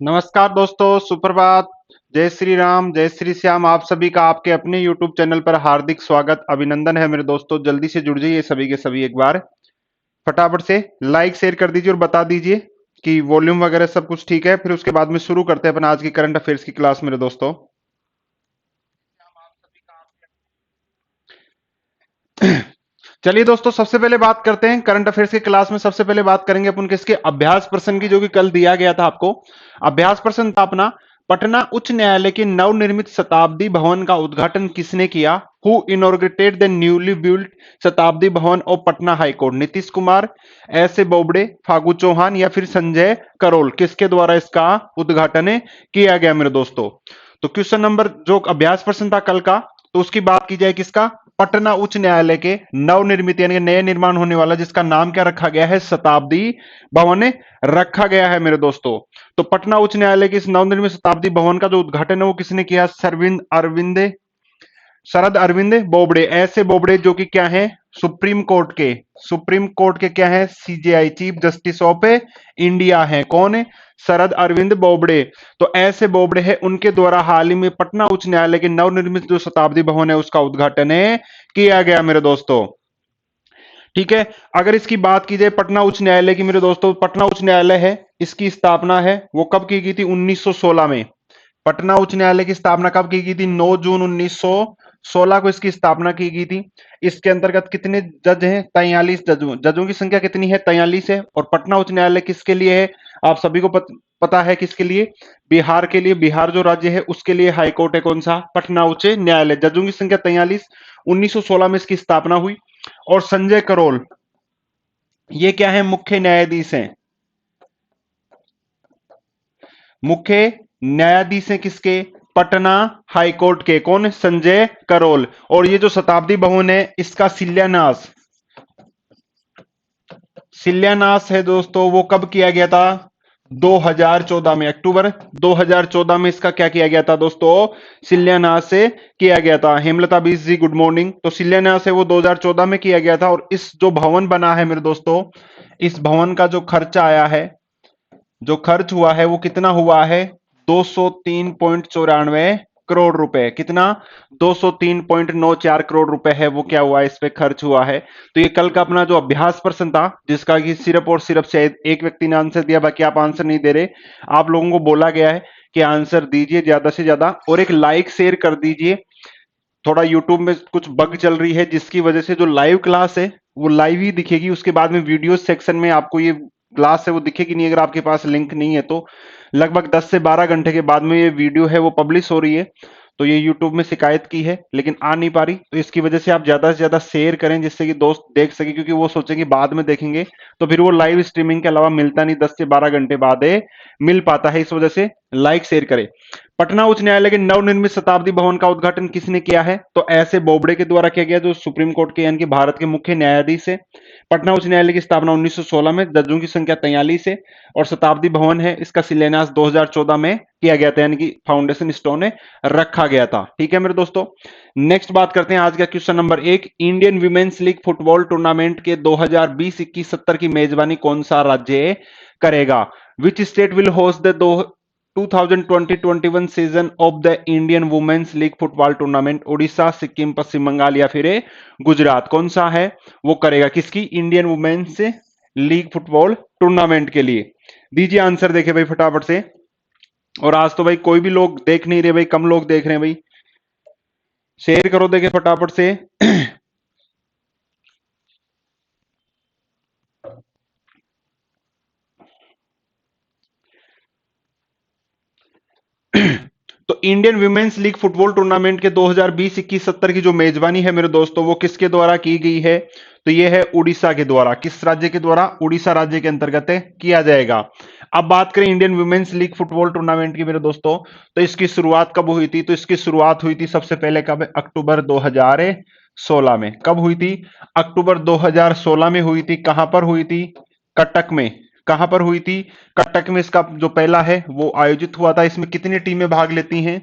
नमस्कार दोस्तों, सुप्रभात। जय श्री राम, जय श्री श्याम। आप सभी का आपके अपने YouTube चैनल पर हार्दिक स्वागत, अभिनंदन है मेरे दोस्तों। जल्दी से जुड़ जाइए सभी के सभी। एक बार फटाफट से लाइक शेयर कर दीजिए और बता दीजिए कि वॉल्यूम वगैरह सब कुछ ठीक है। फिर उसके बाद में शुरू करते हैं अपन आज की करंट अफेयर्स की क्लास मेरे दोस्तों। चलिए दोस्तों, सबसे पहले बात करते हैं करंट अफेयर्स की क्लास में। सबसे पहले बात करेंगे अपन किसके अभ्यास प्रश्न की, जो कि कल दिया गया था आपको। अभ्यास प्रश्न था अपना, पटना उच्च न्यायालय के नवनिर्मित शताब्दी भवन का उद्घाटन किसने किया? Who inaugurated the newly built Shatabdi Bhawan of Patna high court? Nitish Kumar, S A Bobde, Phagu Chauhan या फिर संजय करोल? किसके द्वारा इसका उद्घाटन किया गया मेरे दोस्तों? तो क्वेश्चन नंबर जो अभ्यास प्रश्न था कल का, तो उसकी बात की जाए किसका? पटना उच्च न्यायालय के नवनिर्मित यानी नए निर्माण होने वाला, जिसका नाम क्या रखा गया है? शताब्दी भवन रखा गया है मेरे दोस्तों। तो पटना उच्च न्यायालय के इस नवनिर्मित शताब्दी भवन का जो उद्घाटन है वो किसने किया? शरद अरविंद बोबडे, ऐसे बोबडे जो कि क्या है? सुप्रीम कोर्ट के क्या है? CJI, chief justice of India है। कौन है? शरद अरविंद बोबडे। तो ऐसे बोबडे है, उनके द्वारा हाल ही में पटना उच्च न्यायालय के नवनिर्मित जो शताब्दी भवन है उसका उद्घाटन किया गया मेरे दोस्तों। ठीक है। अगर इसकी बात की जाए पटना उच्च न्यायालय की मेरे दोस्तों, पटना उच्च न्यायालय है, इसकी स्थापना है वो कब की गई थी? 1916 में। पटना उच्च न्यायालय की स्थापना कब की गई थी? 9 जून 1916 को इसकी स्थापना की गई थी। इसके अंतर्गत कितने जज हैं? 43 जजों की संख्या कितनी है? 43 है। और पटना उच्च न्यायालय किसके लिए है? आप सभी को पता है किसके लिए? बिहार के लिए। बिहार जो राज्य है उसके लिए हाईकोर्ट है कौन सा? पटना उच्च न्यायालय। जजों की संख्या 43, 1916 में इसकी स्थापना हुई। और संजय करोल, ये क्या है? मुख्य न्यायाधीश हैं। मुख्य न्यायाधीश हैं किसके? पटना हाई कोर्ट के। कौन? संजय करोल। और ये जो शताब्दी भवन है इसका शिलान्यास है दोस्तों, वो कब किया गया था? 2014 में, अक्टूबर 2014 में इसका क्या किया गया था दोस्तों? शिलान्यास से किया गया था। हेमलता बीस जी गुड मॉर्निंग। तो शिलान्यास है वो 2014 में किया गया था। और इस जो भवन बना है मेरे दोस्तों, इस भवन का जो खर्चा आया है, जो खर्च हुआ है वो कितना हुआ है? 203.94 करोड़ रुपए। कितना? 203.94 करोड़ रुपए है वो क्या हुआ है? इस पे खर्च हुआ है। तो ये कल का अपना जो अभ्यास प्रश्न था, जिसका कि सिर्फ और सिर्फ शायद एक व्यक्ति ने आंसर दिया, बाकी आप आंसर नहीं दे रहे। आप लोगों को बोला गया है कि आंसर दीजिए ज्यादा से ज्यादा और एक लाइक शेयर कर दीजिए। थोड़ा यूट्यूब में कुछ बग चल रही है जिसकी वजह से जो लाइव क्लास है वो लाइव ही दिखेगी, उसके बाद में वीडियो सेक्शन में आपको ये क्लास है वो दिखेगी नहीं, अगर आपके पास लिंक नहीं है तो। लगभग 10 से 12 घंटे के बाद में ये वीडियो है वो पब्लिश हो रही है। तो ये यूट्यूब में शिकायत की है लेकिन आ नहीं पा रही, तो इसकी वजह से आप ज्यादा से ज्यादा शेयर करें जिससे कि दोस्त देख सके, क्योंकि वो सोचेंगे बाद में देखेंगे तो फिर वो लाइव स्ट्रीमिंग के अलावा मिलता नहीं, 10 से 12 घंटे बाद मिल पाता है। इस वजह से लाइक शेयर करें। पटना उच्च न्यायालय के नवनिर्मित शताब्दी भवन का उद्घाटन किसने किया है? तो ऐसे बोबडे के द्वारा किया गया, जो सुप्रीम कोर्ट के यानी कि भारत के मुख्य न्यायाधीश है। पटना उच्च न्यायालय की स्थापना 1916 में, जजों की संख्या 43 है। और शताब्दी भवन है, इसका शिलान्यास 2014 में किया गया था, यानी कि फाउंडेशन स्टोन रखा गया था। ठीक है मेरे दोस्तों। नेक्स्ट बात करते हैं आज का question number 1। Indian women's league football tournament के 2020-21-70 की मेजबानी कौन सा राज्य करेगा? Which state will host the 2020-21 season of the Indian women's league football tournament? Orissa, Sikkim, Paschim Bangal या फिर गुजरात? कौन सा है वो करेगा? किसकी? Indian women's league football tournament के लिए। दीजिए आंसर, देखे भाई फटाफट से। और आज तो भाई कोई भी लोग देख नहीं रहे भाई, कम लोग देख रहे हैं भाई। शेयर करो देखे फटाफट से। तो Indian women's league football tournament के 2020-21-70 की जो मेजबानी है मेरे दोस्तों, वो किसके द्वारा की गई है? तो ये है उड़ीसा के द्वारा। किस राज्य के द्वारा? उड़ीसा राज्य के अंतर्गत किया जाएगा। अब बात करें Indian women's league football tournament की मेरे दोस्तों, तो इसकी शुरुआत कब हुई थी? तो इसकी शुरुआत हुई थी सबसे पहले कब? अक्टूबर 2016 में। कब हुई थी? अक्टूबर 2016 में हुई थी। कहां पर हुई थी? कटक में। कहां पर हुई थी? कटक में इसका जो पहला है वो आयोजित हुआ था। इसमें कितनी टीमें भाग लेती हैं?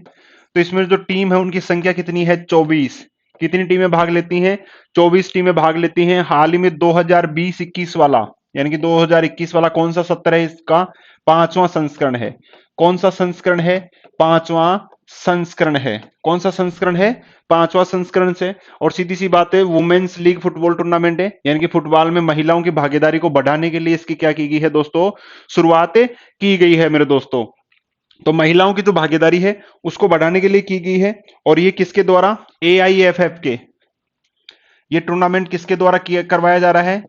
तो इसमें जो टीम है उनकी संख्या कितनी है? 24। कितनी टीमें भाग लेती हैं? 24 टीमें भाग लेती हैं। हाल ही में 2020-21 वाला यानी कि 2021 वाला कौन सा सत्र है, इसका पांचवां संस्करण है। कौन सा संस्करण है, पांचवां संस्करण है। कौन सा संस्करण है, पांचवा संस्करण से। और सीधी सी बात है, वुमेन्स लीग फुटबॉल टूर्नामेंट है, यानी कि फुटबॉल में महिलाओं की भागीदारी को बढ़ाने के लिए इसकी क्या की गई है दोस्तों, शुरुआत की गई है मेरे दोस्तों। तो महिलाओं की जो भागीदारी है उसको बढ़ाने के लिए की गई है। और ये किसके द्वारा, AIFF के, ये टूर्नामेंट किसके द्वारा किया करवाया जा रहा है,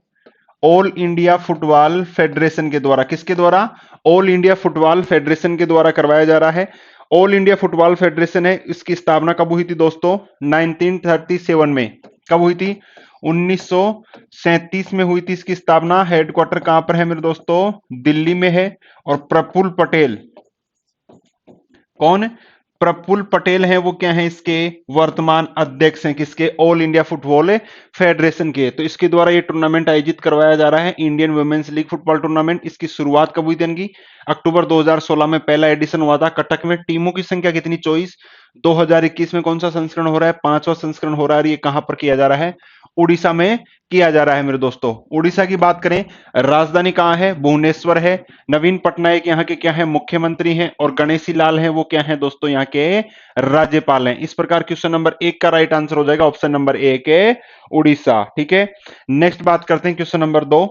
ऑल इंडिया फुटबॉल फेडरेशन के द्वारा। किसके द्वारा, ऑल इंडिया फुटबॉल फेडरेशन के द्वारा करवाया जा रहा है। ऑल इंडिया फुटबॉल फेडरेशन है, इसकी स्थापना कब हुई थी दोस्तों, 1937 में। कब हुई थी, 1937 में हुई थी इसकी स्थापना। हेडक्वार्टर कहां पर है मेरे दोस्तों, दिल्ली में है। और प्रफुल्ल पटेल, कौन, प्रफुल्ल पटेल हैं, वो क्या हैं, इसके वर्तमान अध्यक्ष हैं, किसके, ऑल इंडिया फुटबॉल फेडरेशन के। तो इसके द्वारा ये टूर्नामेंट आयोजित करवाया जा रहा है, Indian women's league football tournament. इसकी शुरुआत कब हुई थी इनकी, अक्टूबर 2016 में पहला एडिशन हुआ था कटक में। टीमों की संख्या कितनी, 24। 2021 में कौन सा संस्करण हो रहा है, पांचवा संस्करण हो रहा है। ये कहां पर किया जा रहा है, उड़ीसा में किया जा रहा है मेरे दोस्तों। उड़ीसा की बात करें, राजधानी कहां है, भुवनेश्वर है। नवीन पटनायक यहाँ के क्या है, मुख्यमंत्री हैं। और गणेशी लाल हैं, वो क्या है दोस्तों, यहाँ के राज्यपाल हैं। इस प्रकार क्वेश्चन नंबर 1 का राइट आंसर हो जाएगा ऑप्शन नंबर 1 है उड़ीसा। ठीक है, नेक्स्ट बात करते हैं क्वेश्चन नंबर 2।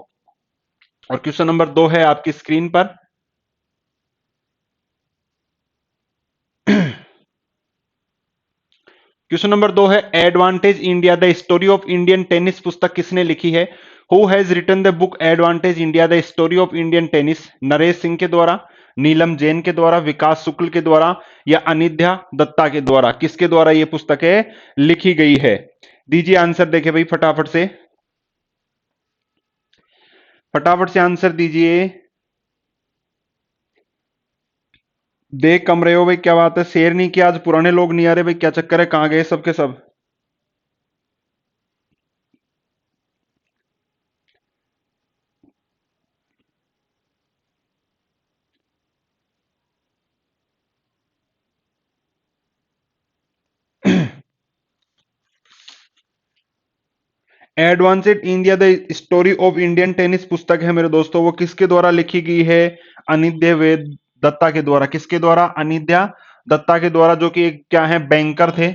और क्वेश्चन नंबर 2 है आपकी स्क्रीन पर। क्वेश्चन नंबर 2 है, advantage India the story of Indian tennis पुस्तक किसने लिखी है। Who has written the book advantage India the story of Indian tennis. Naresh Singh के द्वारा, नीलम जैन के द्वारा, विकास शुक्ल के द्वारा, या अनिध्या दत्ता के द्वारा। किसके द्वारा ये पुस्तकें लिखी गई है, दीजिए आंसर। देखे भाई फटाफट से, फटाफट से आंसर दीजिए। देख कम रहे हो भाई, क्या बात है, शेयर नहीं किया आज, पुराने लोग नहीं आ रहे भाई, क्या चक्कर है, कहां गए सबके सब। Advanced India the story of Indian tennis पुस्तक है मेरे दोस्तों, वो किसके द्वारा लिखी गई है, अनिध्य वेद दत्ता के द्वारा। किसके द्वारा, अनिध्या दत्ता के द्वारा, जो कि क्या है, बैंकर थे।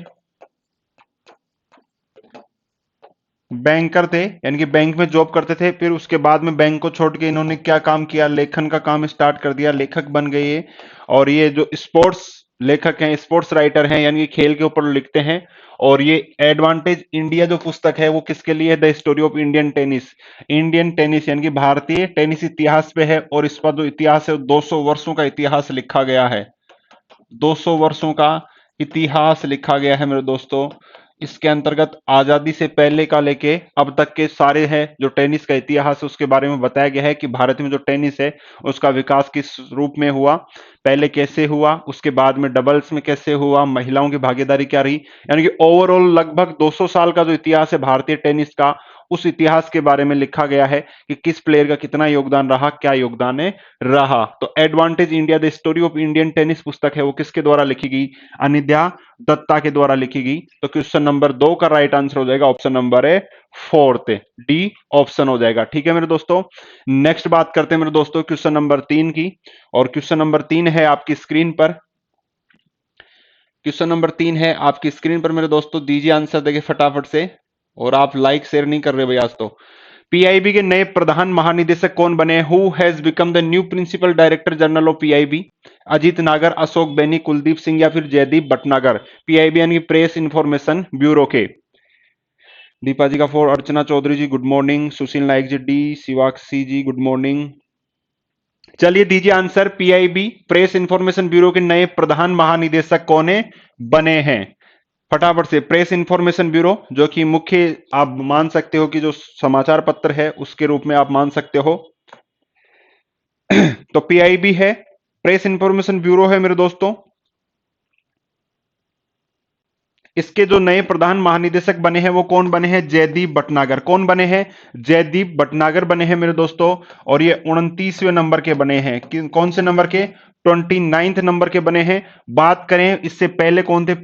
बैंकर थे, यानी कि बैंक में जॉब करते थे। फिर उसके बाद में बैंक को छोड़ के इन्होंने क्या काम किया, लेखन का काम स्टार्ट कर दिया, लेखक बन गए ये। और ये जो स्पोर्ट्स लेखक हैं, स्पोर्ट्स राइटर हैं, यानी कि खेल के ऊपर लिखते हैं। और ये एडवांटेज इंडिया जो पुस्तक है वो किसके लिए, the story of Indian tennis. Indian tennis यानी कि भारतीय टेनिस इतिहास पे है। और इस पर जो इतिहास है 200 वर्षों का इतिहास लिखा गया है। 200 वर्षों का इतिहास लिखा गया है मेरे दोस्तों। इसके अंतर्गत आजादी से पहले का लेके अब तक के सारे हैं जो टेनिस का इतिहास है उसके बारे में बताया गया है कि भारत में जो टेनिस है उसका विकास किस रूप में हुआ, पहले कैसे हुआ, उसके बाद में डबल्स में कैसे हुआ, महिलाओं की भागीदारी क्या रही। यानी कि ओवरऑल लगभग 200 साल का जो इतिहास है भारतीय टेनिस का, उस इतिहास के बारे में लिखा गया है कि किस प्लेयर का कितना योगदान रहा, क्या योगदान है रहा। तो advantage India the story of Indian tennis पुस्तक है वो किसके द्वारा लिखी गई, अनिध्या दत्ता के द्वारा लिखी गई। तो क्वेश्चन नंबर 2 का राइट आंसर हो जाएगा ऑप्शन नंबर है फोर्थ, डी ऑप्शन हो जाएगा। ठीक है मेरे दोस्तों, नेक्स्ट बात करते हैं मेरे दोस्तों क्वेश्चन नंबर 3 की। और क्वेश्चन नंबर 3 है आपकी स्क्रीन पर। क्वेश्चन नंबर 3 है आपकी स्क्रीन पर मेरे दोस्तों, दीजिए आंसर देखिए फटाफट से। और आप लाइक शेयर नहीं कर रहे भाई आज तो। पीआईबी के नए प्रधान महानिदेशक कौन बने, who has become the new principal director general of PIB. Ajit Nagar, Ashok Baini, Kuldeep Singh या फिर जयदीप भटनागर। पीआईबी यानी प्रेस इंफॉर्मेशन ब्यूरो के। दीपा जी का 4, Archana Chaudhary ji good morning, Sushil Naik ji D, Shivakshi ji good morning. चलिए दीजिए answer, PIB press information bureau के नए प्रधान महानिदेशक कौन है बने हैं, फटाफट से। प्रेस इंफॉर्मेशन ब्यूरो जो कि मुख्य आप मान सकते हो कि जो समाचार पत्र है उसके रूप में आप मान सकते हो। तो पीआईबी है, प्रेस इंफॉर्मेशन ब्यूरो है मेरे दोस्तों। इसके जो नए प्रधान महानिदेशक बने हैं वो कौन बने हैं, जयदीप भटनागर। कौन बने हैं, जयदीप भटनागर बने हैं मेरे दोस्तों। और ये 29वें नंबर के बने हैं, कौन से नंबर के, 29th नंबर के बने हैं। बात करें इससे पहले कौन थे,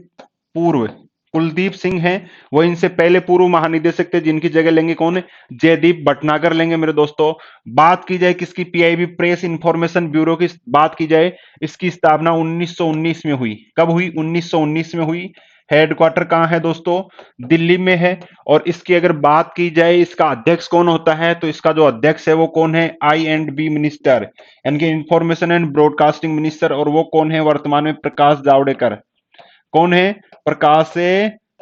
पूर्व कुलदीप सिंह हैं, वो इनसे पहले पूर्व महानिदेशक थे, जिनकी जगह लेंगे कौन है, जयदीप भटनागर लेंगे मेरे दोस्तों। बात की जाए किसकी, पीआईबी प्रेस इंफॉर्मेशन ब्यूरो की बात की जाए, इसकी स्थापना 1919 में हुई। कब हुई, 1919 में हुई। हेडक्वार्टर कहां है दोस्तों, दिल्ली में है। और इसकी अगर बात की जाए इसका अध्यक्ष कौन होता है, तो इसका जो अध्यक्ष है वो कौन है, आई एंड बी मिनिस्टर, यानी कि इंफॉर्मेशन एंड ब्रॉडकास्टिंग मिनिस्टर। और वो कौन है वर्तमान में, प्रकाश जावड़ेकर। कौन है, प्रकाश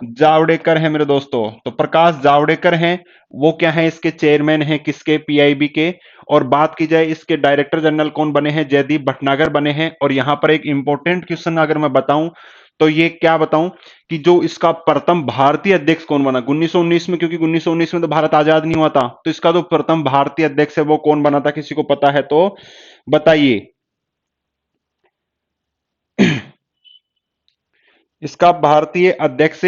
जावड़ेकर है मेरे दोस्तों। तो प्रकाश जावड़ेकर हैं, वो क्या है, इसके चेयरमैन हैं, किसके, पीआईबी के। और बात की जाए इसके डायरेक्टर जनरल कौन बने हैं, जयदीप भटनागर बने हैं। और यहां पर एक इंपॉर्टेंट क्वेश्चन अगर मैं बताऊं, तो ये क्या बताऊं कि जो इसका प्रथम भारतीय अध्यक्ष कौन बना 1919 में, क्योंकि 1919 में तो भारत आजाद नहीं हुआ था, तो इसका जो प्रथम भारतीय अध्यक्ष है वो कौन बना था, किसी को पता है तो बताइए। इसका भारतीय अध्यक्ष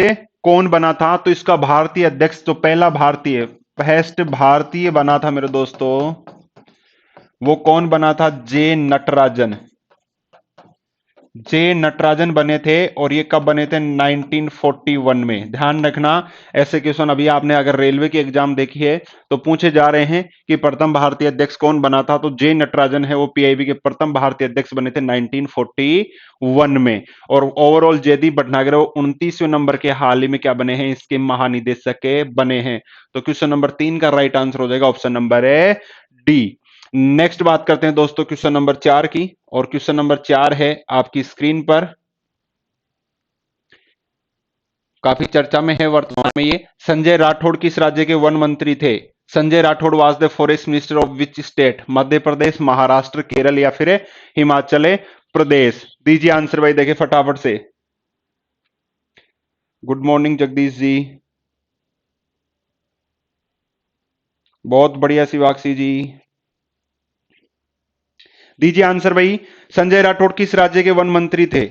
कौन बना था, तो इसका भारतीय अध्यक्ष जो पहला भारतीय, फर्स्ट भारतीय बना था मेरे दोस्तों, वो कौन बना था, जे नटराजन। जे नटराजन बने थे। और ये कब बने थे, 1941 में। ध्यान रखना, ऐसे क्वेश्चन अभी आपने अगर रेलवे की एग्जाम देखी है तो पूछे जा रहे हैं कि प्रथम भारतीय अध्यक्ष कौन बना था, तो जे नटराजन है वो पीआईबी के प्रथम भारतीय अध्यक्ष बने थे 1941 में। और ओवरऑल जयदीप भटनागर 29वें नंबर के हाल ही में क्या बने हैं, इसके महानिदेशक के बने हैं। तो क्वेश्चन नंबर 3 का राइट आंसर हो जाएगा ऑप्शन नंबर है डी। नेक्स्ट बात करते हैं दोस्तों क्वेश्चन नंबर 4 की। और क्वेश्चन नंबर 4 है आपकी स्क्रीन पर, काफी चर्चा में है वर्तमान में ये। संजय राठौड़ किस राज्य के वन मंत्री थे। Sanjay Rathod was the forest minister of which state, Madhya Pradesh, Maharashtra, Kerala या फिर हिमाचल प्रदेश। दीजिए आंसर भाई, देखिए फटाफट से। गुड मॉर्निंग जगदीश जी, बहुत बढ़िया शिवाक्षी जी। दीजिए आंसर भाई, संजय राठौड़ किस राज्य के वन मंत्री थे।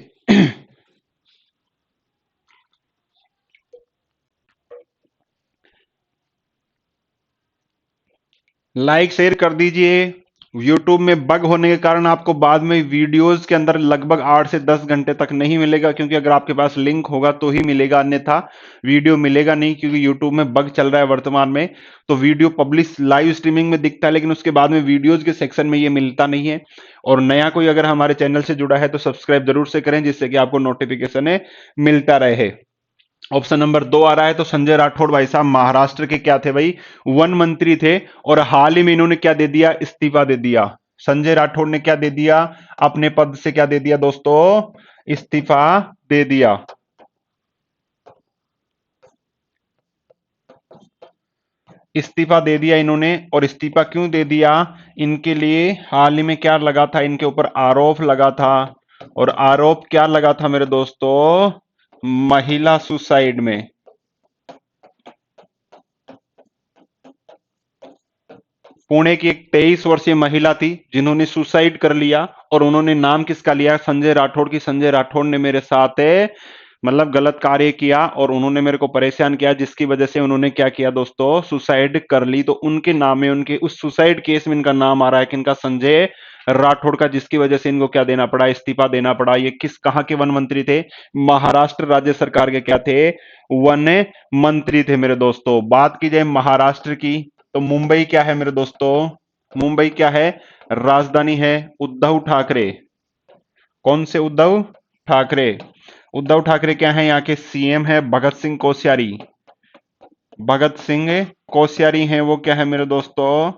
लाइक शेयर कर दीजिए। YouTube में बग होने के कारण आपको बाद में वीडियोस के अंदर लगभग 8 से 10 घंटे तक नहीं मिलेगा, क्योंकि अगर आपके पास लिंक होगा तो ही मिलेगा, अन्यथा वीडियो मिलेगा नहीं, क्योंकि YouTube में बग चल रहा है वर्तमान में। तो वीडियो पब्लिश लाइव स्ट्रीमिंग में दिखता है, लेकिन उसके बाद में वीडियोज के सेक्शन में ये मिलता नहीं है। और नया कोई अगर हमारे चैनल से जुड़ा है तो सब्सक्राइब जरूर से करें, जिससे कि आपको नोटिफिकेशन मिलता रहे। ऑप्शन नंबर 2 आ रहा है, तो संजय राठौड़ भाई साहब महाराष्ट्र के क्या थे भाई, वन मंत्री थे। और हाल ही में इन्होंने क्या दे दिया, इस्तीफा दे दिया। संजय राठौड़ ने क्या दे दिया, अपने पद से क्या दे दिया दोस्तों, इस्तीफा दे दिया। इस्तीफा दे दिया इन्होंने। और इस्तीफा क्यों दे दिया, इनके लिए हाल ही में क्या लगा था, इनके ऊपर आरोप लगा था। और आरोप क्या लगा था मेरे दोस्तों, महिला सुसाइड में। पुणे की एक 23 वर्षीय महिला थी जिन्होंने सुसाइड कर लिया। और उन्होंने नाम किसका लिया, संजय राठौड़ की। संजय राठौड़ ने मेरे साथ मतलब गलत कार्य किया और उन्होंने मेरे को परेशान किया, जिसकी वजह से उन्होंने क्या किया दोस्तों, सुसाइड कर ली। तो उनके नाम में, उनके उस सुसाइड केस में इनका नाम आ रहा है, किनका, संजय राठौड़ का, जिसकी वजह से इनको क्या देना पड़ा, इस्तीफा देना पड़ा। ये किस, कहां के वन मंत्री थे, महाराष्ट्र राज्य सरकार के क्या थे, वन मंत्री थे मेरे दोस्तों। बात की जाए महाराष्ट्र की, तो मुंबई क्या है मेरे दोस्तों, मुंबई क्या है, राजधानी है। उद्धव ठाकरे, कौन से उद्धव ठाकरे, उद्धव ठाकरे क्या है, यहाँ के सीएम है। भगत सिंह कोश्यारी, भगत सिंह कोश्यारी हैं, वो क्या है मेरे दोस्तों,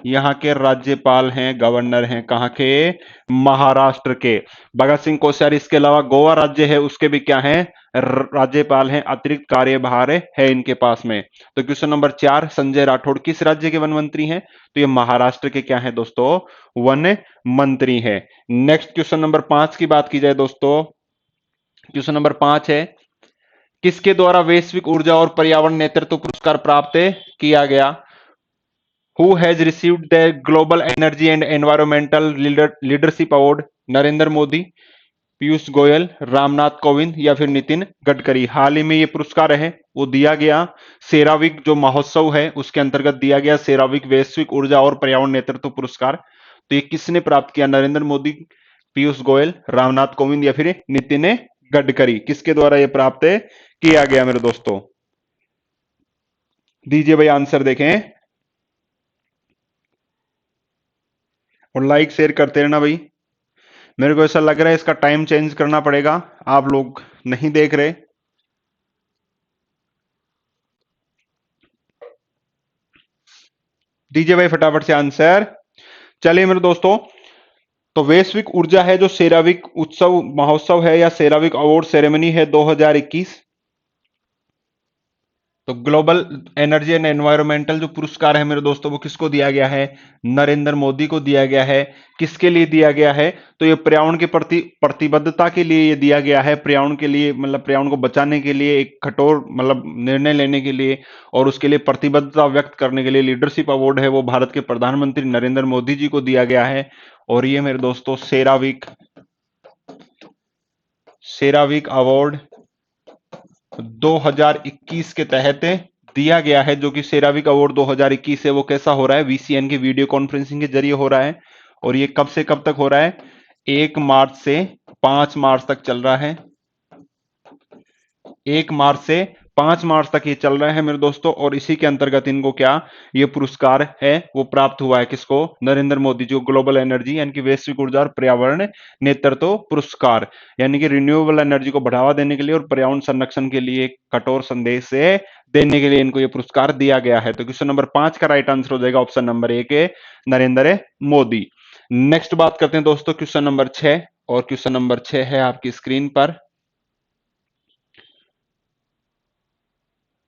यहाँ के राज्यपाल हैं, गवर्नर हैं। कहाँ के, महाराष्ट्र के। भगत सिंह कोश्यारी, इसके अलावा गोवा राज्य है, उसके भी क्या है, राज्यपाल हैं, अतिरिक्त कार्यभार है इनके पास में। तो क्वेश्चन नंबर 4, संजय राठौड़ किस राज्य के वन मंत्री हैं, तो ये महाराष्ट्र के क्या है दोस्तों, वन मंत्री हैं। नेक्स्ट क्वेश्चन नंबर 5 की बात की जाए दोस्तों, क्वेश्चन नंबर 5 है, किसके द्वारा वैश्विक ऊर्जा और पर्यावरण नेतृत्व पुरस्कार प्राप्त किया गया। Who has received the global energy and environmental leadership award, Narendra Modi, Piyush Goyal, Ramnath Kovind या फिर नितिन गडकरी। हाल ही में ये पुरस्कार है वो दिया गया सेराविक जो महोत्सव है उसके अंतर्गत दिया गया, सेराविक वैश्विक ऊर्जा और पर्यावरण नेतृत्व पुरस्कार। तो ये किसने प्राप्त किया, नरेंद्र मोदी, पीयूष गोयल, रामनाथ कोविंद या फिर नितिन गडकरी, किसके द्वारा यह प्राप्त किया गया मेरे दोस्तों? दीजिए भाई आंसर देखें, और लाइक शेयर करते रहना भाई। मेरे को ऐसा लग रहा है इसका टाइम चेंज करना पड़ेगा, आप लोग नहीं देख रहे। दीजिए भाई फटाफट से आंसर। चलिए मेरे दोस्तों, तो वैश्विक ऊर्जा है जो सेरावीक उत्सव महोत्सव है या सेरावीक अवार्ड सेरेमनी है 2021, तो ग्लोबल एनर्जी एंड एनवायरमेंटल जो पुरस्कार है मेरे दोस्तों वो किसको दिया गया है? नरेंद्र मोदी को दिया गया है। किसके लिए दिया गया है? तो ये पर्यावरण के प्रति प्रतिबद्धता के लिए ये दिया गया है, पर्यावरण के लिए, मतलब पर्यावरण को बचाने के लिए एक कठोर मतलब निर्णय लेने के लिए और उसके लिए प्रतिबद्धता व्यक्त करने के लिए लीडरशिप अवार्ड है वो भारत के प्रधानमंत्री नरेंद्र मोदी जी को दिया गया है। और ये मेरे दोस्तों सेरावीक सेरावीक अवार्ड 2021 के तहत दिया गया है, जो कि सेरावीक अवार्ड 2021 है वो कैसा हो रहा है? वीसीएन की वीडियो कॉन्फ्रेंसिंग के जरिए हो रहा है। और ये कब से कब तक हो रहा है? 1 मार्च से 5 मार्च तक चल रहा है। 1 मार्च से 5 मार्च तक ये चल रहा है मेरे दोस्तों, और इसी के अंतर्गत इनको क्या ये पुरस्कार है वो प्राप्त हुआ है? किसको? नरेंद्र मोदी जी को ग्लोबल एनर्जी यानी कि वैश्विक ऊर्जा और पर्यावरण नेतृत्व पुरस्कार, यानी कि रिन्यूएबल एनर्जी को बढ़ावा देने के लिए और पर्यावरण संरक्षण के लिए एक कठोर संदेश से देने के लिए इनको ये पुरस्कार दिया गया है। तो क्वेश्चन नंबर 5 का राइट आंसर हो जाएगा ऑप्शन नंबर ए के नरेंद्र मोदी। नेक्स्ट बात करते हैं दोस्तों क्वेश्चन नंबर 6, और क्वेश्चन नंबर 6 है आपकी स्क्रीन पर।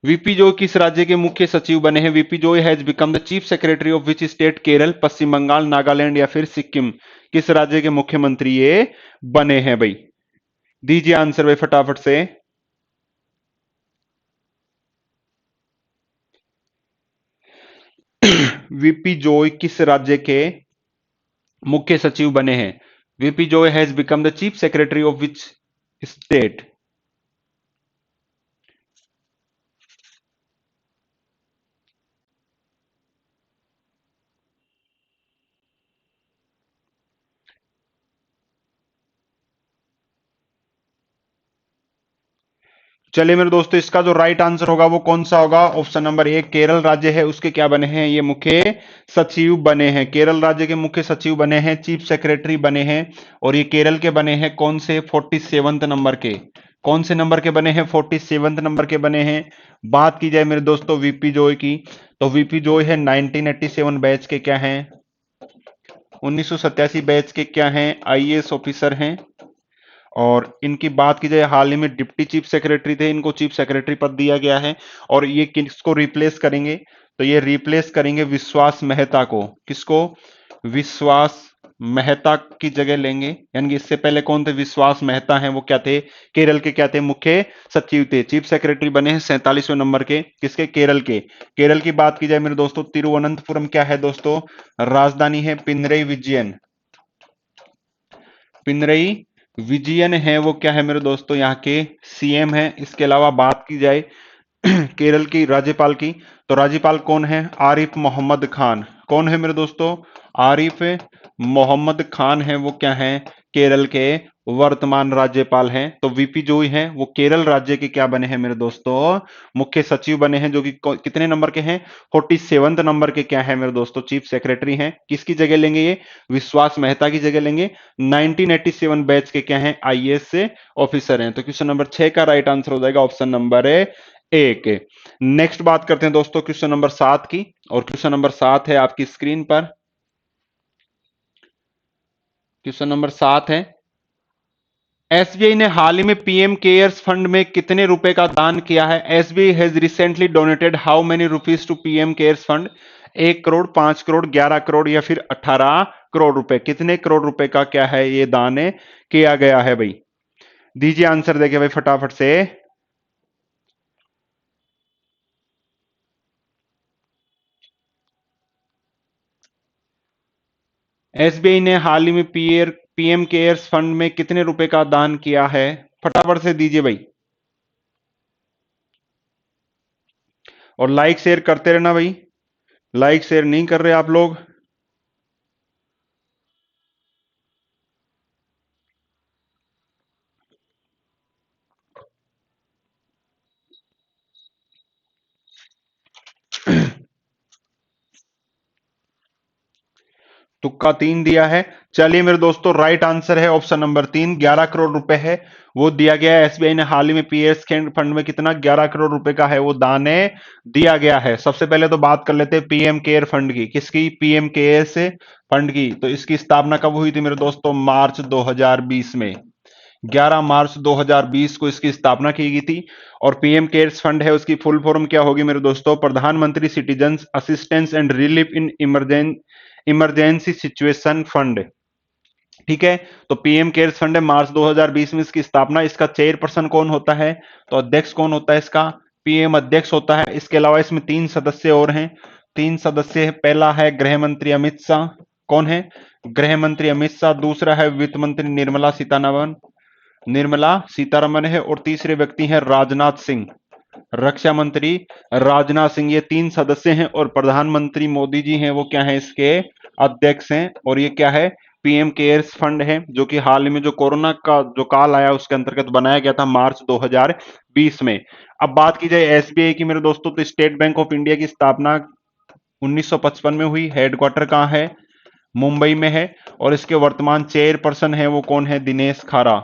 वीपी जोय किस राज्य के मुख्य सचिव बने हैं? VP Joy has become the chief secretary of which state? Kerala, Paschim Bangal, Nagaland या फिर सिक्किम? किस राज्य के मुख्यमंत्री ये बने हैं भाई? दीजिए आंसर भाई फटाफट से। वीपी जोय किस राज्य के मुख्य सचिव बने हैं? VP Joy has become the chief secretary of which state? चलिए मेरे दोस्तों, इसका जो राइट आंसर होगा वो कौन सा होगा? ऑप्शन नंबर ए, केरल राज्य है उसके क्या बने हैं? ये मुख्य सचिव बने हैं। केरल राज्य के मुख्य सचिव बने हैं, चीफ सेक्रेटरी बने हैं। और ये केरल के बने हैं कौन से? 47 नंबर के। कौन से नंबर के बने हैं? 47 नंबर के बने हैं। बात की जाए मेरे दोस्तों वीपी जोय की, तो वीपी जोय है 1987 बैच के क्या हैं? 1987 बैच के क्या हैं? आईएएस ऑफिसर हैं। और इनकी बात की जाए हाल ही में डिप्टी चीफ सेक्रेटरी थे, इनको चीफ सेक्रेटरी पद दिया गया है। और ये किसको रिप्लेस करेंगे? तो ये रिप्लेस करेंगे विश्वास मेहता को। किसको? विश्वास मेहता की जगह लेंगे। यानी कि इससे पहले कौन थे? विश्वास मेहता हैं, वो क्या थे? केरल के क्या थे? मुख्य सचिव थे। चीफ सेक्रेटरी बने हैं 47वें नंबर के। किसके? केरल के। केरल की बात की जाए मेरे दोस्तों, तिरुवनंतपुरम क्या है दोस्तों? राजधानी है। पिनरई विजयन, पिनरई विजयन है वो क्या है मेरे दोस्तों? यहाँ के सीएम है। इसके अलावा बात की जाए केरल की राज्यपाल की, तो राज्यपाल कौन है? आरिफ मोहम्मद खान। कौन है मेरे दोस्तों? आरिफ मोहम्मद खान है वो क्या है? केरल के वर्तमान राज्यपाल हैं। तो वीपी जोई हैं वो केरल राज्य के क्या बने हैं मेरे दोस्तों? मुख्य सचिव बने हैं, जो कि कितने नंबर के हैं? 47 नंबर के क्या है मेरे दोस्तों? चीफ सेक्रेटरी हैं। किसकी जगह लेंगे ये? विश्वास मेहता की जगह लेंगे। 1987 बैच के क्या हैं? आईएएस से ऑफिसर हैं। तो क्वेश्चन नंबर 6 का राइट आंसर हो जाएगा ऑप्शन नंबर एक। नेक्स्ट बात करते हैं दोस्तों क्वेश्चन नंबर 7 की, और क्वेश्चन नंबर 7 है आपकी स्क्रीन पर। क्वेश्चन नंबर 7 है, एसबीआई ने हाल ही में पीएम केयर्स फंड में कितने रुपए का दान किया है? SBI has recently donated how many rupees to PM CARES fund? 1 crore, 5 crore, 11 crore या फिर 18 करोड़ रुपए? कितने करोड़ रुपए का क्या है ये दान किया गया है भाई? दीजिए आंसर देखिए भाई फटाफट से। एसबीआई ने हाल ही में पीएम केयर्स फंड में कितने रुपए का दान किया है? फटाफट से दीजिए भाई, और लाइक शेयर करते रहना भाई। लाइक शेयर नहीं कर रहे आप लोग। तुक्का 3 दिया है। चलिए मेरे दोस्तों, राइट आंसर है ऑप्शन नंबर 3, 11 करोड़ रुपए है वो दिया गया है। एसबीआई ने हाल ही में पीएस फंड में कितना 11 करोड़ रुपए का है वो दान दिया गया है। सबसे पहले तो बात कर लेते हैं पीएम केयर फंड की। किसकी? पीएम केयर्स फंड की। तो इसकी स्थापना कब हुई थी मेरे दोस्तों? मार्च 2020 में। 11 मार्च 2020 को इसकी स्थापना की गई थी। और पीएम केयर्स फंड है, उसकी फुल फॉर्म क्या होगी मेरे दोस्तों? प्रधानमंत्री citizen assistance and relief in emergency situation fund. ठीक है, तो पीएम केयर्स फंड है, मार्च 2020 में इसकी स्थापना। इसका चेयरपर्सन कौन होता है? तो अध्यक्ष कौन होता है इसका? पीएम अध्यक्ष होता है। इसके अलावा इसमें 3 सदस्य और हैं। 3 सदस्य है। पहला है गृह मंत्री अमित शाह। कौन है? गृह मंत्री अमित शाह। दूसरा है वित्त मंत्री निर्मला सीतारमन है। और तीसरे व्यक्ति हैं राजनाथ सिंह, रक्षा मंत्री राजनाथ सिंह। ये 3 सदस्य हैं। और प्रधानमंत्री मोदी जी हैं वो क्या है? इसके अध्यक्ष हैं। और ये क्या है? पीएम केयर्स फंड है, जो कि हाल ही में जो कोरोना का जो काल आया उसके अंतर्गत बनाया गया था मार्च 2020 में। अब बात की जाए एसबीआई की मेरे दोस्तों, तो स्टेट बैंक ऑफ इंडिया की स्थापना 1955 में हुई। हेडक्वार्टर कहां है? मुंबई में है। और इसके वर्तमान चेयरपर्सन है वो कौन है? दिनेश खारा।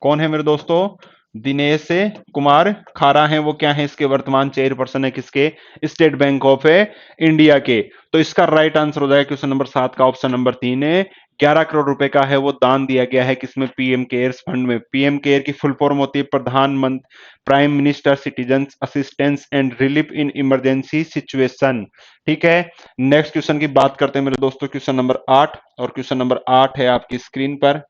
कौन है मेरे दोस्तों? दिनेश कुमार खारा है वो क्या है? इसके वर्तमान चेयरपर्सन है। किसके? स्टेट बैंक ऑफ इंडिया के। तो इसका राइट आंसर हो जाएगा क्वेश्चन नंबर 7 का ऑप्शन नंबर 3 है। 11 करोड़ रुपए का है वो दान दिया गया है। किसमें? पीएम केयर्स फंड में। पीएम केयर की फुल फॉर्म होती है प्रधानमंत्री prime minister citizen assistance and relief in emergency situation. ठीक है, नेक्स्ट क्वेश्चन की बात करते हैं मेरे दोस्तों, क्वेश्चन नंबर 8। और क्वेश्चन नंबर 8 है आपकी स्क्रीन पर।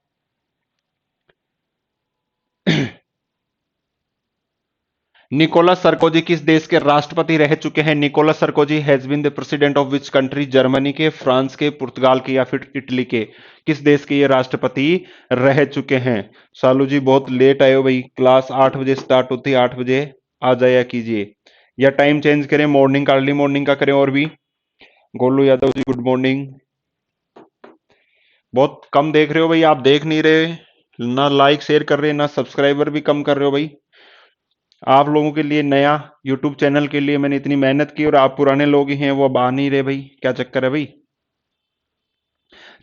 निकोलस सरकोजी किस देश के राष्ट्रपति रह चुके हैं? Nicolas Sarkozy has been the president of which country? Germany के, फ्रांस के, पुर्तगाल के या फिर इटली के? किस देश के ये राष्ट्रपति रह चुके हैं? सालू जी बहुत लेट आए हो भाई, क्लास 8 बजे स्टार्ट होती है, 8 बजे आ जाया कीजिए। या टाइम चेंज करें, मॉर्निंग का, अर्ली मॉर्निंग का करें। और भी गोलू यादव जी गुड मॉर्निंग। बहुत कम देख रहे हो भाई, आप देख नहीं रहे, ना लाइक शेयर कर रहे, ना सब्सक्राइबर भी कम कर रहे हो भाई। आप लोगों के लिए नया यूट्यूब चैनल के लिए मैंने इतनी मेहनत की और आप पुराने लोग ही हैं वो अब आ नहीं रहे भाई, क्या चक्कर है भाई?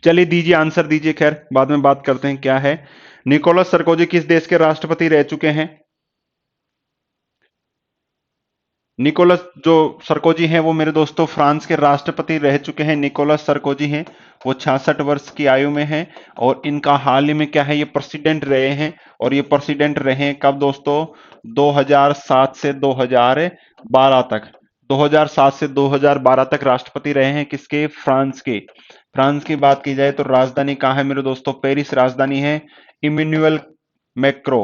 चलिए दीजिए आंसर दीजिए, खैर बाद में बात करते हैं क्या है। निकोलस सरकोजी किस देश के राष्ट्रपति रह चुके हैं? निकोलस जो सरकोजी हैं वो मेरे दोस्तों फ्रांस के राष्ट्रपति रह चुके हैं। निकोलस सरकोजी हैं वो 66 वर्ष की आयु में हैं। और इनका हाल ही में क्या है, ये प्रेसिडेंट रहे हैं। और ये प्रेसिडेंट रहे कब दोस्तों? 2007 से 2012 तक। 2007 से 2012 तक राष्ट्रपति रहे हैं। किसके? फ्रांस के। फ्रांस की बात की जाए तो राजधानी कहाँ है मेरे दोस्तों? पेरिस राजधानी है। इमेन्युअल मैक्रो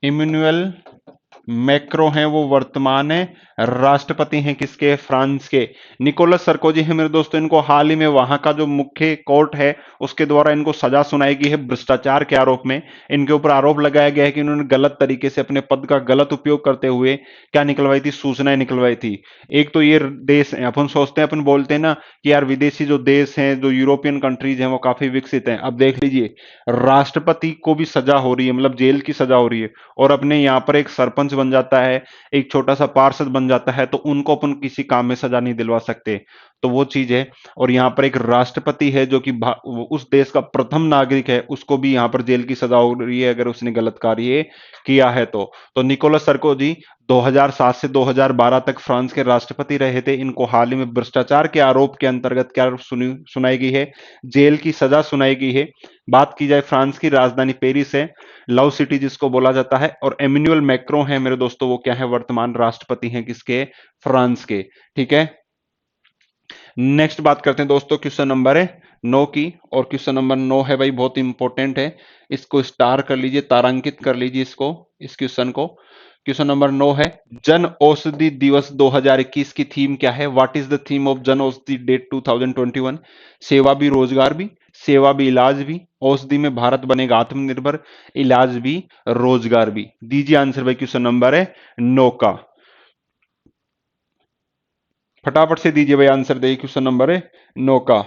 इमेन्युअल मैक्रो हैं वो वर्तमान राष्ट्रपति हैं। किसके? फ्रांस के। निकोलस सरकोजी है मेरे दोस्तों, इनको हाल ही में वहां का जो मुख्य कोर्ट है उसके द्वारा इनको सजा सुनाई गई है भ्रष्टाचार के आरोप में। इनके ऊपर आरोप लगाया गया है कि इन्होंने गलत तरीके से अपने पद का गलत उपयोग करते हुए क्या निकलवाई थी? सूचनाएं निकलवाई थी। एक तो ये देश है, अपन सोचते हैं, अपन बोलते हैं ना कि यार विदेशी जो देश हैं, जो यूरोपियन कंट्रीज हैं वो काफी विकसित हैं। अब देख लीजिए, राष्ट्रपति को भी सजा हो रही है, मतलब जेल की सजा हो रही है। और अपने यहाँ पर एक सरपंच बन जाता है, एक छोटा सा पार्षद बन जाता है, तो उनको अपन किसी काम में सजा नहीं दिलवा सकते। तो वो चीज है। और यहाँ पर एक राष्ट्रपति है जो कि उस देश का प्रथम नागरिक है, उसको भी यहाँ पर जेल की सजा हो रही है अगर उसने गलत कार्य किया है तो निकोलस सरकोजी 2007 से 2012 तक फ्रांस के राष्ट्रपति रहे थे। इनको हाल ही में भ्रष्टाचार के आरोप के अंतर्गत क्या सुनाई गई है? जेल की सजा सुनाई गई है। बात की जाए, फ्रांस की राजधानी पेरिस है, लव सिटी जिसको बोला जाता है। और एमेन्युअल मैक्रो है मेरे दोस्तों, वो क्या है? वर्तमान राष्ट्रपति हैं। किसके? फ्रांस के। ठीक है, नेक्स्ट बात करते हैं दोस्तों क्वेश्चन नंबर 9 की। और क्वेश्चन नंबर 9 है भाई, बहुत इंपॉर्टेंट है, इसको स्टार कर लीजिए, तारांकित कर लीजिए इसको, इस क्वेश्चन को। क्वेश्चन नंबर 9 है, जन औषधि दिवस 2021 की थीम क्या है? What is the theme of Jan Aushadhi day 2021? सेवा भी रोजगार भी, सेवा भी इलाज भी, औषधि में भारत बनेगा आत्मनिर्भर, इलाज भी रोजगार भी। दीजिए आंसर भाई क्वेश्चन नंबर 9 का, फटाफट से दीजिए भाई आंसर, देखिए क्वेश्चन नंबर 9 का।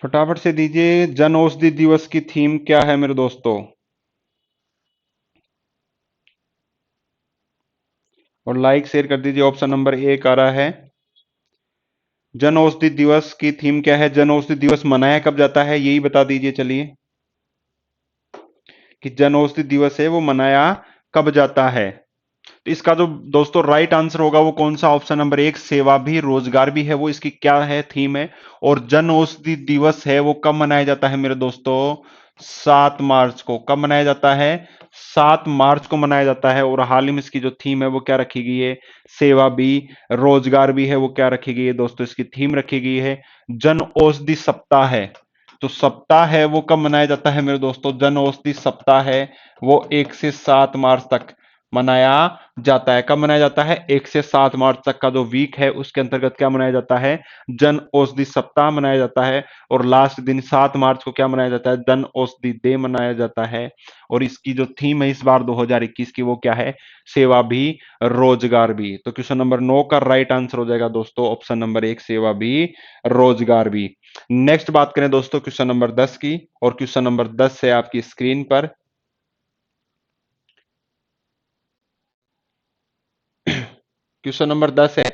फटाफट से दीजिए, जन औषधि दिवस की थीम क्या है मेरे दोस्तों? और लाइक शेयर कर दीजिए। ऑप्शन नंबर एक आ रहा है। जन औषधि दिवस की थीम क्या है? जन औषधि दिवस मनाया कब जाता है, यही बता दीजिए। चलिए, कि जन औषधि दिवस है वो मनाया कब जाता है? तो इसका जो दोस्तों राइट आंसर होगा वो कौन सा? ऑप्शन नंबर एक, सेवा भी रोजगार भी है वो इसकी क्या है, थीम है। और जन औषधि दिवस है वो कब मनाया जाता है मेरे दोस्तों? 7 मार्च को। कब मनाया जाता है? 7 मार्च को मनाया जाता है। और हाल ही में इसकी जो थीम है वो क्या रखी गई है? सेवा भी रोजगार भी है वो क्या रखी गई है दोस्तों? इसकी थीम रखी गई है जन औषधि सप्ताह है। तो सप्ताह है वो कब मनाया जाता है मेरे दोस्तों? जन औषधि सप्ताह है वो 1 से 7 मार्च तक मनाया जाता है। कब मनाया जाता है? 1 से 7 मार्च तक का जो वीक है उसके अंतर्गत क्या मनाया जाता है? जन औषधि सप्ताह मनाया जाता है। और लास्ट दिन 7 मार्च को क्या मनाया जाता है? जन औषधि डे मनाया जाता है। और इसकी जो थीम है इस बार 2021 की वो क्या है? सेवा भी रोजगार भी। तो क्वेश्चन नंबर 9 का राइट आंसर हो जाएगा दोस्तों ऑप्शन नंबर एक, सेवा भी रोजगार भी। नेक्स्ट बात करें दोस्तों क्वेश्चन नंबर 10 की। और क्वेश्चन नंबर 10 है आपकी स्क्रीन पर। क्वेश्चन नंबर 10 है,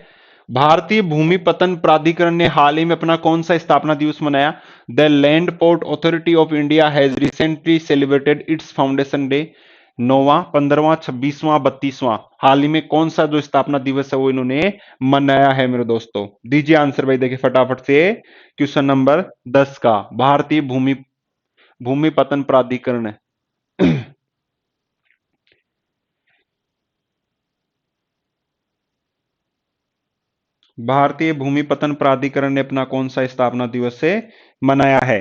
भारतीय भूमि पत्तन प्राधिकरण ने हाल ही में अपना कौन सा स्थापना दिवस मनाया? The land port authority of India has recently celebrated its foundation day. 9वां, 15वां, 26वां, 32वां, हाल ही में कौन सा जो स्थापना दिवस है वो इन्होंने मनाया है मेरे दोस्तों? दीजिए आंसर भाई, देखिए फटाफट से। क्वेश्चन नंबर 10 का भारतीय भूमि भूमि पत्तन प्राधिकरण भारतीय भूमि पत्तन प्राधिकरण ने अपना कौन सा स्थापना दिवस से मनाया है?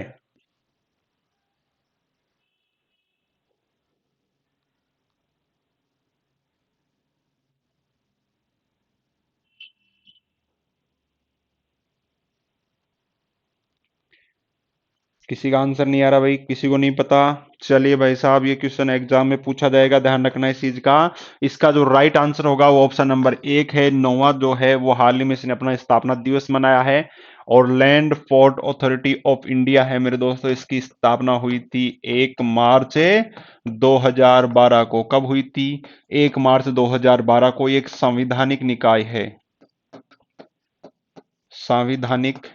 किसी का आंसर नहीं आ रहा भाई, किसी को नहीं पता। चलिए भाई साहब, ये क्वेश्चन एग्जाम में पूछा जाएगा, ध्यान रखना इस चीज का। इसका जो राइट आंसर होगा वो ऑप्शन नंबर एक है। 9वां जो है वो हाल ही में इसने अपना स्थापना दिवस मनाया है। और land fort authority of India है मेरे दोस्तों, इसकी स्थापना हुई थी 1 मार्च 2012 को। कब हुई थी? 1 मार्च 2012 को। एक संवैधानिक निकाय है, संविधानिक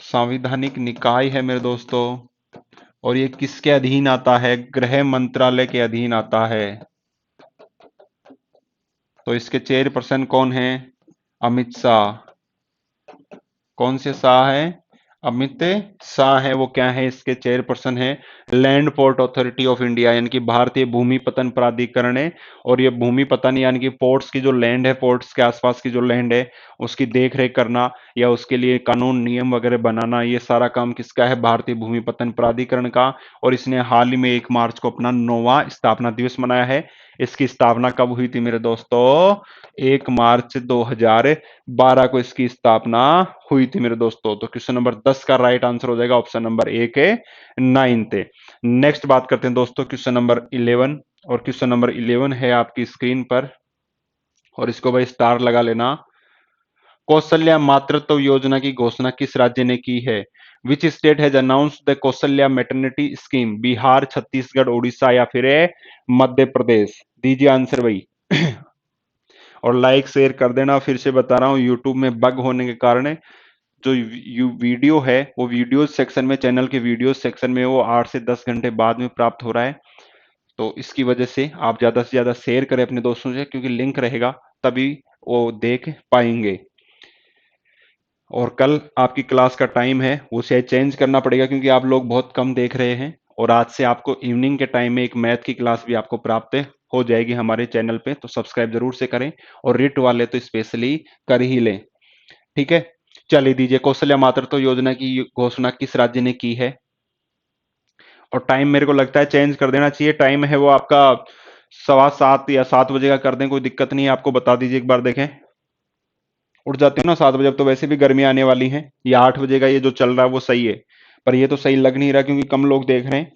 संवैधानिक निकाय है मेरे दोस्तों। और ये किसके अधीन आता है? गृह मंत्रालय के अधीन आता है। तो इसके चेयरपर्सन कौन है? अमित शाह। कौन से शाह है? अमित शाह है वो क्या है? इसके चेयरपर्सन है land port authority of India, यानी कि भारतीय भूमि पत्तन प्राधिकरण है। और ये भूमि पत्तन यानी कि पोर्ट्स की जो लैंड है, पोर्ट्स के आसपास की जो लैंड है उसकी देख रेख करना या उसके लिए कानून नियम वगैरह बनाना, ये सारा काम किसका है? भारतीय भूमि पत्तन प्राधिकरण का। और इसने हाल ही में 1 मार्च को अपना 9वां स्थापना दिवस मनाया है। इसकी स्थापना कब हुई थी मेरे दोस्तों? 1 मार्च 2012 को इसकी स्थापना हुई थी मेरे दोस्तों। तो क्वेश्चन नंबर 10 का राइट आंसर हो जाएगा ऑप्शन नंबर एक है, 9th। नेक्स्ट बात करते हैं दोस्तों क्वेश्चन नंबर 11। और क्वेश्चन नंबर 11 है आपकी स्क्रीन पर। और इसको भाई स्टार लगा लेना। कौशल्या मातृत्व योजना की घोषणा किस राज्य ने की है? Which state has announced the Kaushalya maternity scheme? Bihar, Chhattisgarh, Orissa या फिर मध्य प्रदेश? दीजिए आंसर भाई। और लाइक शेयर कर देना। फिर से बता रहा हूं, यूट्यूब में बग होने के कारण जो वीडियो है वो वीडियोस सेक्शन में, चैनल के वीडियोस सेक्शन में वो 8 से 10 घंटे बाद में प्राप्त हो रहा है। तो इसकी वजह से आप ज्यादा से ज्यादा शेयर करें अपने दोस्तों से, क्योंकि लिंक रहेगा तभी वो देख पाएंगे। और कल आपकी क्लास का टाइम है वो शायद चेंज करना पड़ेगा, क्योंकि आप लोग बहुत कम देख रहे हैं। और आज से आपको इवनिंग के टाइम में एक मैथ की क्लास भी आपको प्राप्त हो जाएगी हमारे चैनल पे, तो सब्सक्राइब जरूर से करें। और रिट वाले तो स्पेशली कर ही लें, ठीक है। चलिए दीजिए, कौशल्या मातृत्व योजना की घोषणा किस राज्य ने की है? और टाइम मेरे को लगता है चेंज कर देना चाहिए। टाइम है वो आपका 7:15 या 7 बजे का कर दें, कोई दिक्कत नहीं है। आपको बता दीजिए एक बार, देखें उठ जाते हो ना 7 बजे, अब तो वैसे भी गर्मी आने वाली है। या 8 बजे का ये जो चल रहा है वो सही है, पर ये तो सही लग नहीं रहा क्योंकि कम लोग देख रहे हैं।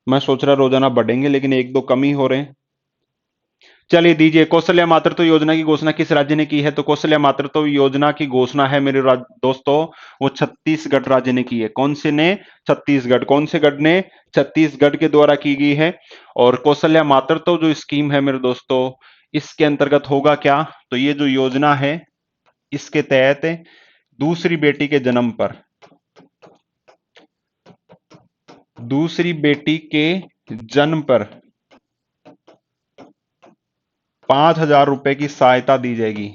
मैं सोच रहा रोजाना बढ़ेंगे, लेकिन एक दो कम ही हो रहे हैं। चलिए दीजिए, कौशल्या मातृत्व योजना की घोषणा किस राज्य ने की है? तो कौशल्या मातृत्व योजना की घोषणा है मेरे दोस्तों, वो छत्तीसगढ़ राज्य ने की है। कौन से ने? छत्तीसगढ़। कौन से गढ़ ने? छत्तीसगढ़ के द्वारा की गई है। और कौशल्या मातृत्व जो स्कीम है मेरे दोस्तों, इसके अंतर्गत होगा क्या? तो ये जो योजना है, इसके तहत दूसरी बेटी के जन्म पर, दूसरी बेटी के जन्म पर 5,000 रुपए की सहायता दी जाएगी।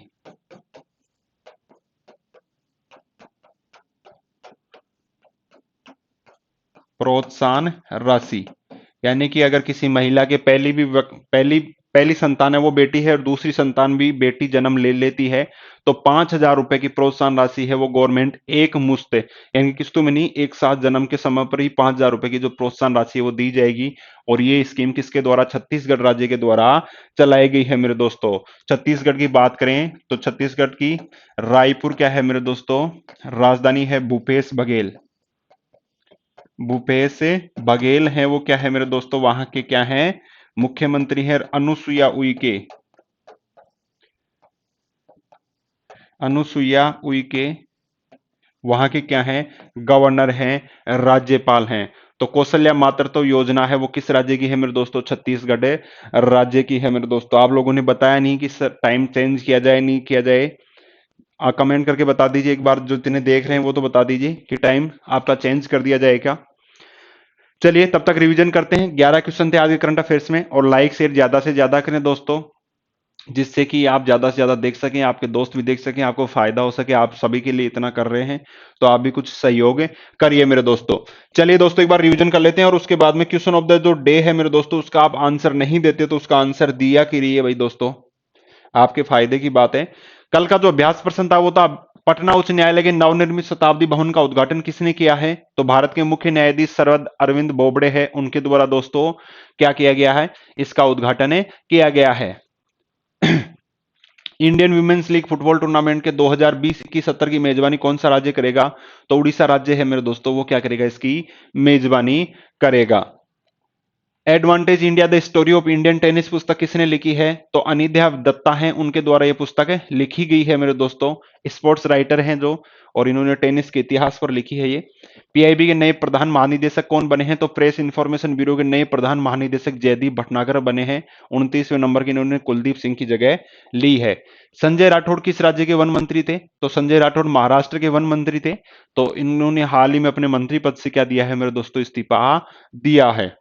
प्रोत्साहन राशि। यानी कि अगर किसी महिला के पहली पहली संतान है वो बेटी है और दूसरी संतान भी बेटी जन्म ले लेती है, तो 5,000 रुपए की प्रोत्साहन राशि है वो गवर्नमेंट एक मुश्त, यानी कि किस्तों में नहीं, एक साथ जन्म के समय पर ही 5,000 रुपए की जो प्रोत्साहन राशि है वो दी जाएगी। और ये स्कीम किसके द्वारा? छत्तीसगढ़ राज्य के द्वारा चलाई गई है मेरे दोस्तों। छत्तीसगढ़ की बात करें तो छत्तीसगढ़ की रायपुर क्या है मेरे दोस्तों? राजधानी है भूपेश बघेल। भूपेश बघेल है वो क्या है मेरे दोस्तों? वहां के क्या है? मुख्यमंत्री है। अनुसुईया उइके, अनुसुईया उइके वहां के क्या है? गवर्नर हैं, राज्यपाल हैं। तो कौशल्या मातृत्व योजना है वो किस राज्य की है मेरे दोस्तों? छत्तीसगढ़ राज्य की है मेरे दोस्तों। आप लोगों ने बताया नहीं कि सर टाइम चेंज किया जाए नहीं किया जाए, कमेंट करके बता दीजिए एक बार, जो जिन्हें देख रहे हैं वो तो बता दीजिए कि टाइम आपका चेंज कर दिया जाए क्या। चलिए तब तक रिवीजन करते हैं। 11 क्वेश्चन थे आज के करंट अफेयर्स में, और लाइक शेयर ज्यादा से ज्यादा करें दोस्तों, जिससे कि आप ज्यादा से ज्यादा देख सकें, आपके दोस्त भी देख सकें, आपको फायदा हो सके। आप सभी के लिए इतना कर रहे हैं तो आप भी कुछ सहयोग करिए मेरे दोस्तों। चलिए दोस्तों एक बार रिवीजन कर लेते हैं, और उसके बाद में क्वेश्चन ऑफ द जो डे है मेरे दोस्तों, उसका आप आंसर नहीं देते तो उसका आंसर दिया करिए भाई दोस्तों, आपके फायदे की बात है। कल का जो अभ्यास प्रश्न था वो था, पटना उच्च न्यायालय के नवनिर्मित शताब्दी भवन का उद्घाटन किसने किया है? तो भारत के मुख्य न्यायाधीश शरद अरविंद बोबड़े है, उनके द्वारा दोस्तों क्या किया गया है? इसका उद्घाटन किया गया है। Indian women's league football tournament के 2020-21 की मेजबानी कौन सा राज्य करेगा? तो उड़ीसा राज्य है मेरे दोस्तों, वो क्या करेगा? इसकी मेजबानी करेगा। Advantage India the story of Indian tennis पुस्तक किसने लिखी है? तो अनिध्या दत्ता हैं, उनके द्वारा यह पुस्तक लिखी गई है मेरे दोस्तों। स्पोर्ट्स राइटर हैं जो, और इन्होंने टेनिस के इतिहास पर लिखी है ये। पीआईबी के नए प्रधान महानिदेशक कौन बने हैं? तो प्रेस इंफॉर्मेशन ब्यूरो के नए प्रधान महानिदेशक जयदीप भटनागर बने हैं। 29वें नंबर के इन्होंने कुलदीप सिंह की जगह ली है। संजय राठौड़ किस राज्य के वन मंत्री थे? तो संजय राठौड़ महाराष्ट्र के वन मंत्री थे। तो इन्होंने हाल ही में अपने मंत्री पद से क्या दिया है मेरे दोस्तों? इस्तीफा दिया है।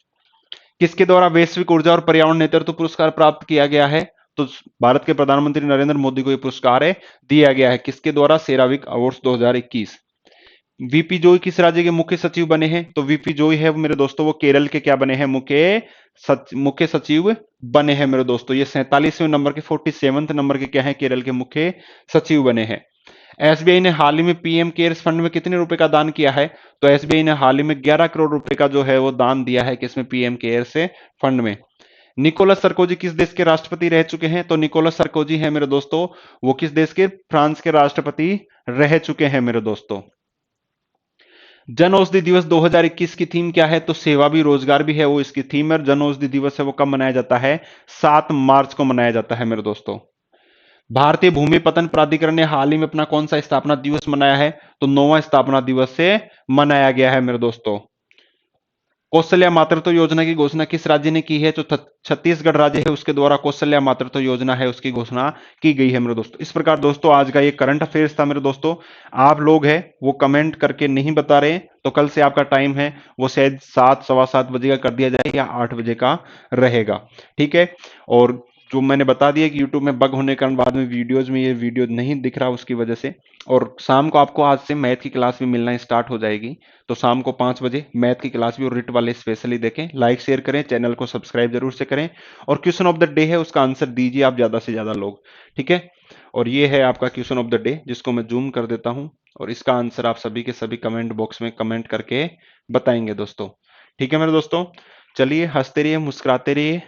किसके द्वारा वैश्विक ऊर्जा और पर्यावरण नेतृत्व पुरस्कार प्राप्त किया गया है? तो भारत के प्रधानमंत्री नरेंद्र मोदी को यह पुरस्कार दिया गया है। किसके द्वारा? CERAWeek awards 2021। वीपी जोई किस राज्य के मुख्य सचिव बने हैं? तो वीपी जोई है मेरे दोस्तों, वो केरल के क्या बने हैं? मुख्य सचिव बने हैं मेरे दोस्तों। ये 47वें नंबर के 47वें नंबर के क्या है? केरल के मुख्य सचिव बने हैं। एसबीआई ने हाल ही में पीएम केयर्स फंड में कितने रुपए का दान किया है? तो एसबीआई ने हाल ही में 11 करोड़ रुपए का जो है वो दान दिया है, किसमें? पीएम केयर्स फंड में। निकोलस सरकोजी किस देश के राष्ट्रपति रह चुके हैं? तो निकोलस सरकोजी है मेरे दोस्तों, वो किस देश के? फ्रांस के राष्ट्रपति रह चुके हैं मेरे दोस्तों। जन औषधि दिवस 2021 की थीम क्या है? तो सेवा भी रोजगार भी है वो इसकी थीम है। जन औषधि दिवस है वो कब मनाया जाता है? 7 मार्च को मनाया जाता है मेरे दोस्तों। भारतीय भूमि पतन प्राधिकरण ने हाल ही में अपना कौन सा स्थापना दिवस मनाया है? तो 9वां स्थापना दिवस से मनाया गया है मेरे दोस्तों। कौशल्या मातृत्व योजना की घोषणा किस राज्य ने की है? तो छत्तीसगढ़ राज्य है, उसके द्वारा कौशल्या मातृत्व योजना है उसकी घोषणा की गई है मेरे दोस्तों। इस प्रकार दोस्तों आज का ये करंट अफेयर्स था मेरे दोस्तों। आप लोग हैं वो कमेंट करके नहीं बता रहे, तो कल से आपका टाइम है वो शायद 7 सवा 7 बजे का कर दिया जाए या 8 बजे का रहेगा, ठीक है। और जो मैंने बता दिया कि YouTube में बग होने के कारण बाद में वीडियोज में ये वीडियो नहीं दिख रहा उसकी वजह से। और शाम को आपको आज से मैथ की क्लास भी मिलना स्टार्ट हो जाएगी, तो शाम को 5 बजे मैथ की क्लास भी और रिट वाले स्पेशली देखें। लाइक शेयर करें, चैनल को सब्सक्राइब जरूर से करें, और क्वेश्चन ऑफ द डे है उसका आंसर दीजिए आप ज्यादा से ज्यादा लोग, ठीक है। और ये है आपका क्वेश्चन ऑफ द डे, जिसको मैं जूम कर देता हूं, और इसका आंसर आप सभी के सभी कमेंट बॉक्स में कमेंट करके बताएंगे दोस्तों, ठीक है मेरे दोस्तों। चलिए हंसते रहिए, मुस्कुराते रहिए,